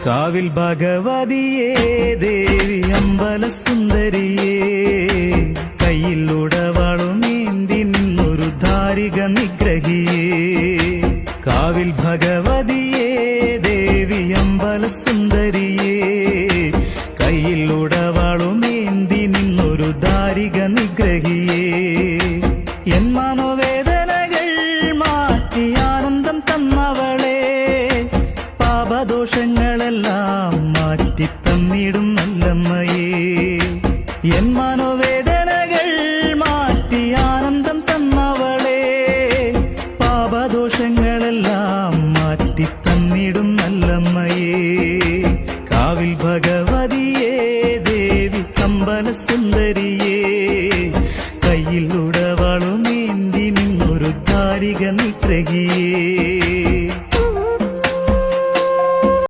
കാവിൽ ഭഗവതിയേ ദേവി അമ്പല സുന്ദരിയേ കയ്യിൽ ഉടവാളുമേന്തി നിന്നൊരു ധാരിക നിഗ്രഹിയേ കാവിൽ ഭഗവതിയേ ദേവി അമ്പല സുന്ദരിയേ കയ്യിൽ ഉടവാളുമേന്തി നിന്നൊരു ധാരിക നിഗ്രഹിയേ എൻ മനോവേദനകൾ മാറ്റി ആനന്ദം തന്നവളെ പാപദോഷങ്ങളെല്ലാം മാറ്റി തന്നിടും നല്ലമ്മയേ എൻ മനോവേദനകൾ മാറ്റി ആനന്ദം തന്നവളെ പാപദോഷങ്ങളെല്ലാം മാറ്റി തന്നിടും നല്ലമ്മയേ കാവിൽ